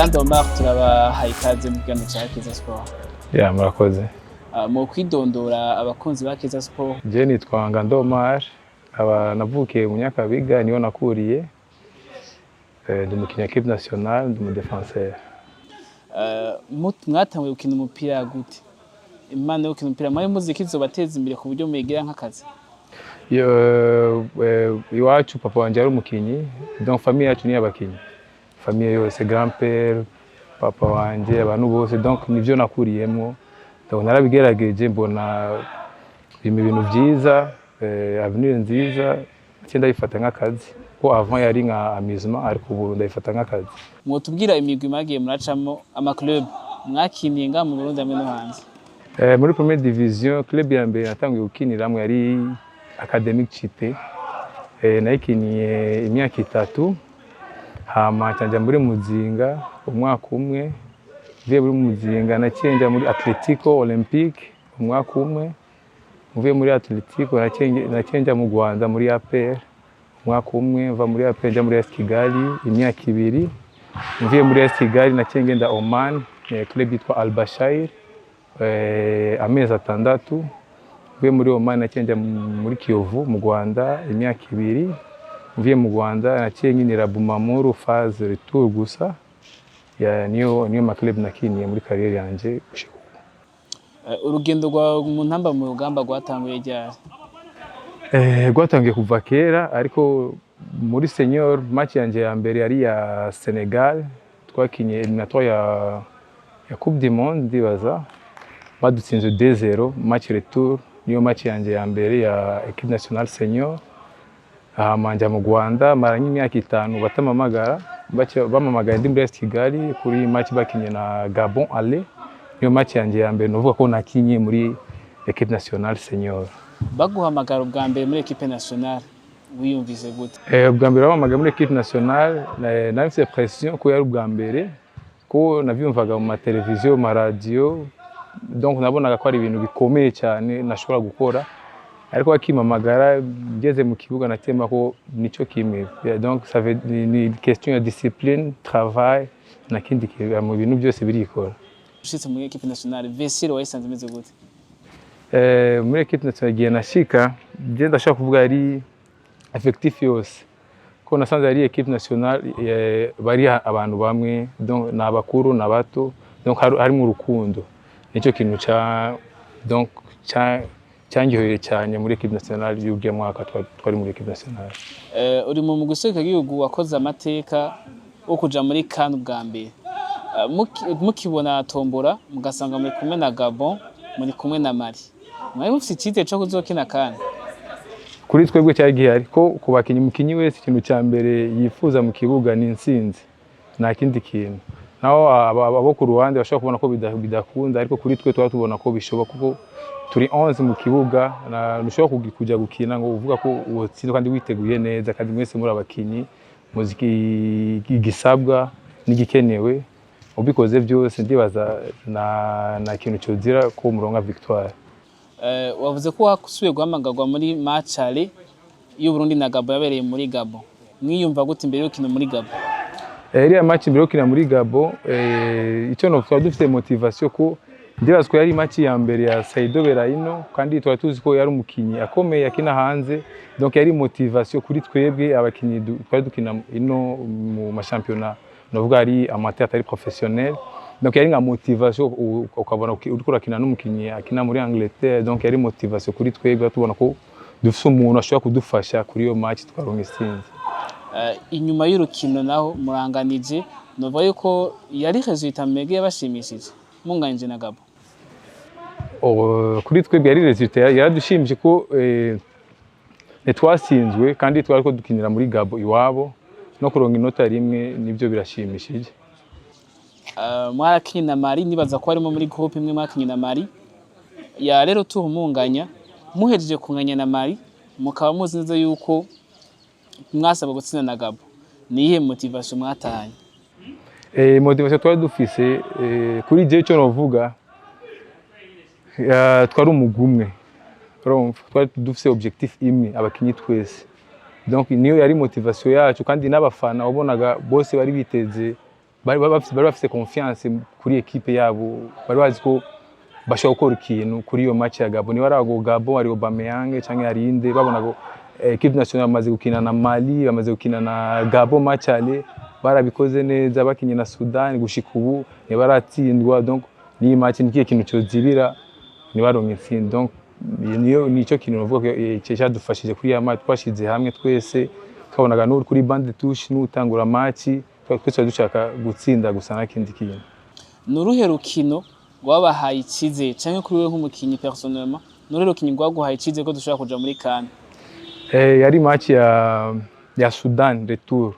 Ngando Omar turabahaye ikaze mu kiganiro cya Keza Sport. Ya murakoze. Mu kwidondora abakunzi ba Keza Sport. Je nitwa Ngando Omar, navukiye mu Nyakabiga niho nakuriye. Ndi umukinnyi wa équipe nationale, ndi umudefanseur. Mwatanguye gukina umupira gute? Impano yo gukina umupira mwari muzi ko izobateza imbere ku buryo mwegera nk'akazi? Iwacu papa wanje ari umukinnyi, donc famille yacu ni abakinnyi. Famille yose, grand-père, papa wanje, abantu bose, donc nivyo nakuriyemo. Donc narabigerageje mbona ibintu byiza, avenir nziza, cyenda yifata nk'akazi. Ko avant yari nka amusement ariko ubu ndayifata nk'akazi. Mwotubwira imigwi magiye muracamo ama club mwakiniye nga mu Burundi hamwe no hanze? Muri première division club ya mbere natangiye gukiniramwe yari Academic Chite. Nayikiniye imyaka 3. Hama cyanja muri Muzinga umwaka umwe. Mvuye muri Muzinga nacenja muri Atletico Olympique umwaka umwe. Mvuye muri Atletico nacenja mu Rwanda muri APR umwaka umwe. Mva muri APR nja muri AS Kigali imyaka 2. Mvuye muri AS Kigali nacengenda Oman club yitwa Al Bashair amezi 6. Mvuye muri Oman nacenja muri Kiyovu mu Rwanda imyaka 2. Mvuye mu Rwanda nacenginira Bumamuru phase retour gusa. Niyo maclub nakiniye muri carrière yanje gushika. Urugendo rwa mu ntamba mu Rugamba rwatanguye ryari? Rwatangiye kuva kera ariko muri senior match yanje ya mbere yari ya Senegal. Twakinye eliminatoire ya Coupe du Monde ndibaza. Badutsinze 2-0 match retour. Niyo match yanje ya mbere ya équipe nationale senior. Manja mu Rwanda maranye imyaka 5 batamamagara. Bamamagaye ndi muri AS Kigali kuri match bakinye na Gabon aller. Niyo match yanje ya mbere novuga ko nakinye muri équipe nationale senior. Baguhamagara ubwa mbere muri équipe nationale wiyumvise gute? Ubwa mbere bamamagaye muri équipe nationale nafise pression ko yari ubwa mbere ko navyumvaga mu televiziyo ma radio, donc nabonaga ko ari ibintu bikomeye cyane nashobora gukora. Ariko bakimamagara ngeze mu kibuga natema ko nico kimwe. Donc ça veut ni question ya discipline, travail nakindi mu bintu byose birikora. Ushitse muri équipe nationale Vesiro wayisanze meze gute? Muri équipe nationale giye nashika je ndashaka kuvuga ari effectif yose. Ko nasanze ari équipe nationale bari abantu bamwe, donc nabakuru nabato, donc hari mu rukundo. Nico kintu donc cyangihoye cyane muri équipe nationale y'ugiye mwaka twari muri équipe nationale. Uri mu muguseka gihugu wakoze amateka wo kuja muri CAN bwa mbere. Mukibona tombora mugasanga muri kumwe na Gabon, muri kumwe na Mali. Mwari mufite icyizere cyo kuzokina CAN? Kuri twebwe cyagiye ariko kubakinyi mukinyi wese ikintu cya mbere yifuza mu kibuga ni intsinzi. Nta kindi kintu. Naho abo ku ruhande bashaka kubona ko bidakunda ariko kuri twe tubona ko bishoboka kuko turi 11 mu kibuga nushobora kujya gukina ngo uvuga ko uwotsinda kandi witeguye neza kandi mwese muri abakinyi muziki igisabwa n'igikenewe ubikoze byose ndibaza na kintu cyozira ko muronga victoire. Wavuze ko wasubiye guhamagarwa muri match ale y'Uburundi na Gabon yabereye muri Gabon. Mwiyumva gute imbere yo kina muri Gabon? Iriya match mbere yo kina muri Gabon icyo no twari dufite motivation ko ndibaza ko yari match ya mbere ya Berahino kandi twari tuzi ko yari umukinnyi akomeye yakina hanze, donc yari motivation kuri twebwe abakinnyi twari dukina ino mu mashampiyona novuga ari amateur atari professionnel, donc yari nka motivation ukabona uri kurakina n'umukinnyi akina muri Angleterre, donc yari motivation kuri twebwe tubona ko dufise umuntu ashobora kudufasha kuri iyo match twaronka intsinzi. Inyuma y'urukino naho muranganije novuga yuko yari resultat mege yabashimishije munganije na Gabon. Kuri twebwe yari resultat yaradushimije ko netwasinzwe kandi twari ko dukinira muri Gabon iwabo no kuronka inota rimwe nibyo birashimishije. Mwarakinye na Mali nibaza ko arimo muri groupe imwe mwakinye na Mali. Ya rero tuhumunganya muhejeje kunganya na Mali mukaba muzi neza yuko mwasaba gutsinda na Gabon. Niyihe motivation mwatanye? Motivation twari dufise kuri je cyo novuga twari umugumwe. Twari dufise objectif imwe abakinyi twese. Donc niyo yari motivation yacu kandi n'abafana wabonaga bose bari biteze bari bafise confiance kuri equipe yabo, bari bazi ko bashobora gukora ikintu kuri iyo match ya Gabon. Niba ari Gabon ari Aubemeyang canke ari inde, babona ko equipe nationale bamaze gukina na Mali, bamaze gukina na Gabon match ale, barabikoze neza, bakinye na Sudan gushika ubu ntibaratsindwa. Donc ni match nikiye kintu cyozibira ntibaronke intsinzi. Donc nico kintu navuga ko cyadufashije kuri ya match, twashize hamwe twese, twabonaga n'uri kuri bande touche n'utangura match, twese dushaka gutsinda gusa nakindi kintu. Nuruhe rukino wabahaye ikize canke kuri wewe nk'umukinyi personnellement, nuruhe rukino rwaguhaye ikize ko dushaka kuja muri CAN? Yari match ya Sudan retour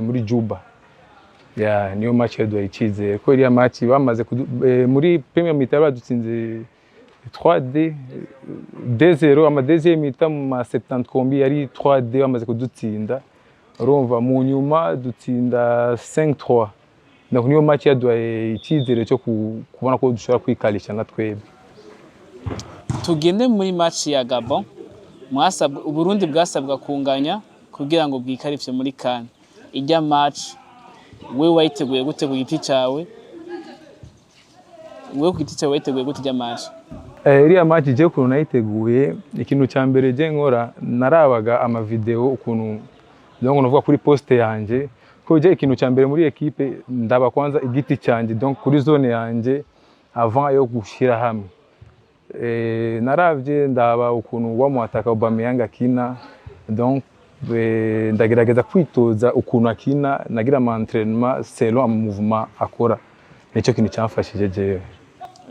muri Juba. Niyo match yaduhaye ikize ko iriya match bamaze muri premier mi-temps badutsinze 2-0, ama deuxième mi-temps ma 70 kombi yari 3-2 bamaze kudutsinda, urumva mu nyuma dutsinda 5-3. Donc niyo match yaduhaye icyizere cyo kubona ko dushobora kwikalisha na twebwe. Tugende muri match ya Gabon, Uburundi bwasabwa kunganya kugira ngo bwikarifye muri CAN. Ijya match we wayiteguye gute ku giti cawe? We ku giti cawe wayiteguye gute ijya match? Iriya match je ukuntu nayiteguye, ikintu cya mbere je nkora narabaga ama video ukuntu donc novuga kuri poste yanje ko je ikintu cya mbere muri equipe ndaba kwanza igiti cyanje, donc kuri zone yanje avant yo gushira hamwe. Naravye ndaba ukuntu wa muataka Aubemeyang akina, donc ndagerageza kwitoza ukuntu akina, nagira ama entraînement selon ama mouvement akora. Nico kintu cyamfashije jewe.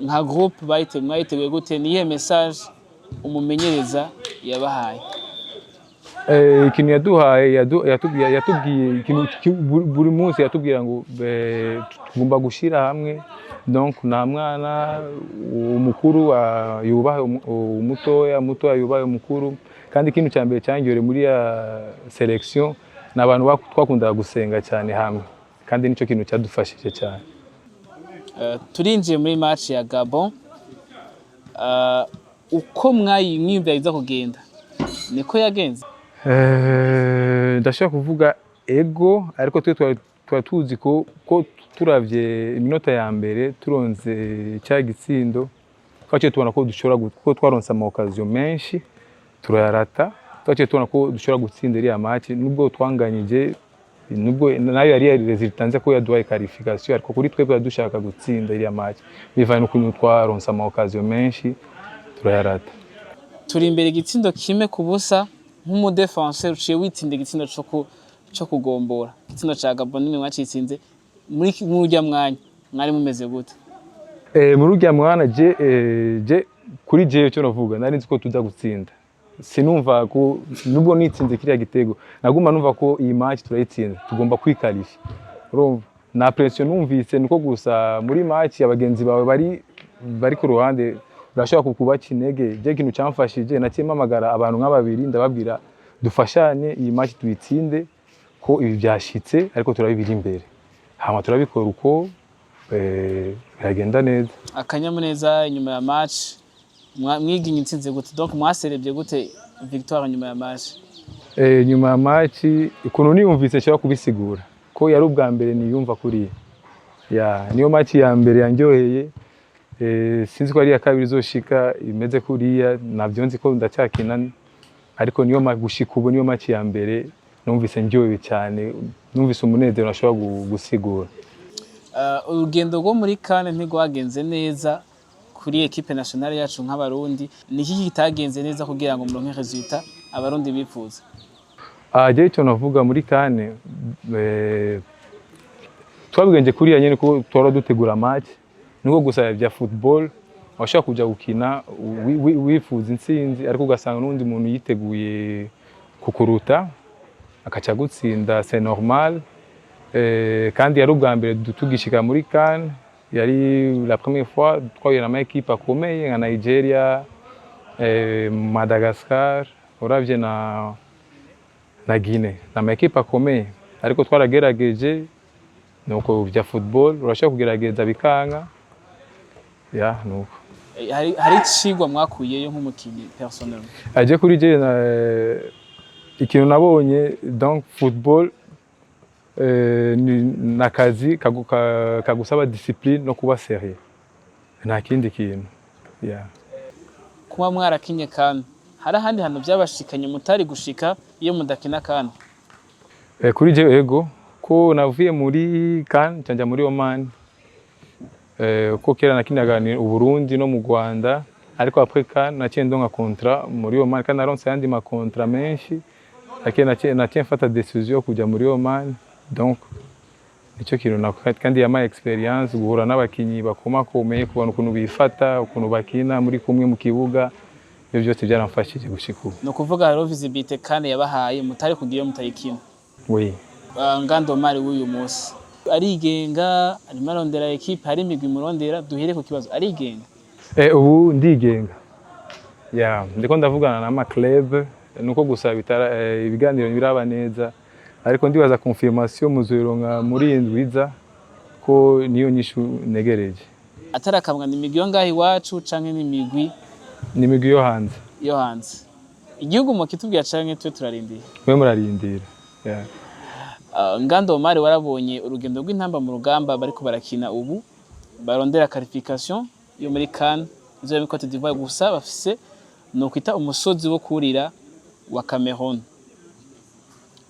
Nka groupe mwayiteguye gute? Niye message umumenyereza yabahaye? Ikintu yaduhaye yatubwiye buri munsi yatubwira ngo tugomba gushira hamwe, donc nta mwana umukuru yubahe umutoya, umutoya yubahe umukuru. Kandi ikintu cya mbere cyangiyore muri ya selection n'abantu twakundaga gusenga cyane hamwe, kandi nico kintu cyadufashije cyane. Turinjiye muri match ya Gabon, uko mwimviriza kugenda niko yagenze? Ndashaka kuvuga ego, ariko twe tuzi ko turavye iminota ya mbere turonze cya gitsindo, twaciye tubona ko dushobora ko twaronse ama occasion menshi turayarata, twaciye tubona ko dushobora gutsinda iriya match. Nubwo twanganyije, nubwo nayo yari resultat ko yaduhaye qualification, ariko kuri twebwe dushaka gutsinda iriya match bivanye n'ukuntu twaronse ama occasion menshi turayarata. Turi imbere igitsindo kimwe ku busa, nk'umudefenseur uciye witsinda igitsindo cyo kugombora. Igitsindo ca Gabon nimwe mwacitsinze, muri urya mwanya mwari mumeze gute? Muri urya mwana je kuri jewe cyo navuga nari nzi ko tuza gutsinda. Sinumva ko nubwo nitsinze kiriya gitego, naguma numva ko iyi match turayitsinda, tugomba kwikalifya. Urumva na pression numvise niko gusa muri match abagenzi bawe bari ku ruhande urashaka kukubaca intege. Je kintu cyamfashije nacyemamagara abantu nk'ababiri ndababwira dufashanye iyi match tuyitsinde, ko ibi byashitse ariko turabibira imbere, hama turabikora uko biragenda neza. Akanyamuneza nyuma ya match mwiginye intsinze gute? Donc mwaserebye gute victoire nyuma ya match? Nyuma ya match ukuntu niyumvise nshaka kubisigura ko yari ubwa mbere niyumva kuri niyo match ya mbere yanjyoheye. Sinzi ko ari ya kabiri zoshika imeze kuriya, navyo nzi ko ndacyakina, ariko niyo gushika ubu niyo match ya mbere numvise njyohewe cyane, numvise umunezero nashobora gusigura. Urugendo rwo muri CAN ntigwagenze neza kuri equipe nationale yacu nk'abarundi. Niki kitagenze neza kugira ngo muronke resultat abarundi bifuza? Je cyo navuga muri CAN twabigenje kuriya nyene ko twara dutegura match, niko gusa bya football washaka kuja gukina wifuza intsinzi, ariko ugasanga n'undi muntu yiteguye kukuruta akaca gutsinda, c'est normal. Kandi yari ubwa mbere tugishika muri CAN, yari la première fois twahuye na équipe akomeye nka Nigeria, Madagascar, uravye na Guinée, na équipe akomeye, ariko twaragerageje. Nuko bya football urashaka kugerageza bikanga, nuko hari cigwa mwakuyeyo nk'umukinyi personnellement? Aje kuri je ikintu nabonye, donc football nakazi kagusaba discipline no kuba serieux, nta kindi kintu. Kuba mwarakinye CAN, hari ahandi hantu byabashikanye mutari gushika iyo mudakina CAN? Kuri je ego ko navuye muri CAN cyanja muri Oman, ko kera nakinaga ni Uburundi no mu Rwanda, ariko après CAN naciye ndonka contrat muri Oman, kandi naronse yandi ma contrat menshi, naciye mfata decision kujya muri Oman. Donc nicyo kintu nakora, kandi yama experience guhura n'abakinyi bakomeye, kubona ukuntu bifata, ukuntu bakina muri kumwe mu kibuga, ibyo byose byaramfashije gushika ubu. No kuvuga haro visibility CAN yabahaye mutari kugira mutayikina? Oui. Ngando Omar w'uyu munsi arigenga, arimo arondera equipe, hari imigwi murondera? Duhere ku kibazo, arigenga? Ubu ndigenga. Ndiko ndavugana n'ama club, nuko gusa ibiganiro biraba neza, ariko ndibaza confirmation muzoronka muri indwiza ko niyo nyishu negereje. Atarakamwa ni imigwi ngaho iwacu canke ni imigwi? Ni imigwi yo hanze. Yo hanze. Igihugu mu kitubwira canke twe turarindira? Mwe murarindira. Ngando Omar warabonye urugendo rw'intamba mu rugamba bariko barakina ubu, barondera qualification yo muri CAN izo muri Cote d'Ivoire, gusa bafise no kwita umusozi wo kurira wa Cameroon.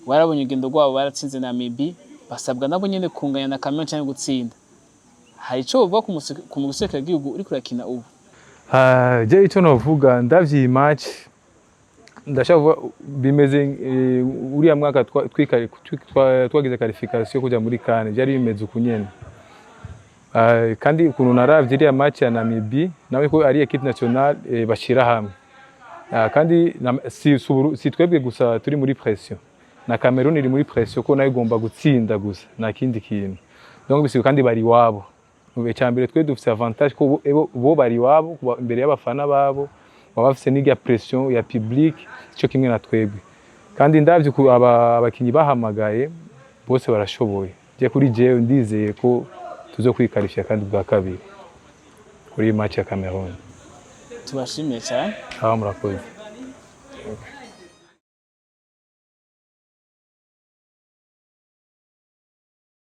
Warabonye urugendo rwabo baratsinze Namibia, basabwa nabo nyene kunganya na Cameroon cyane gutsinda. Hari ico uvuga ku mugusekera gihugu uri kurakina ubu? Je icyo novuga ndavyi match ndashaka bimeze uriya mwaka twagize qualification kujya muri CAN, byari bimeze ukunyene. Kandi ukuntu naravye iriya match ya Namibia nawe ko ari equipe nationale bashira hamwe, kandi si twebwe gusa turi muri pression, na Cameroon iri muri pression ko nayo igomba gutsinda gusa, nta kindi kintu. Donc bisi kandi bari wabo, cyambere twe dufite avantage ko bo bari wabo imbere y'abafana babo, baba bafite n'iya pression ya public cyo kimwe na twebwe. Kandi ndavye ku abakinyi bahamagaye bose barashoboye. Je kuri jewe ndizeye ko tuzo kwikarishya kandi bwa kabiri kuri match ya Cameroon. Tubashimiye cyane. Murakoze.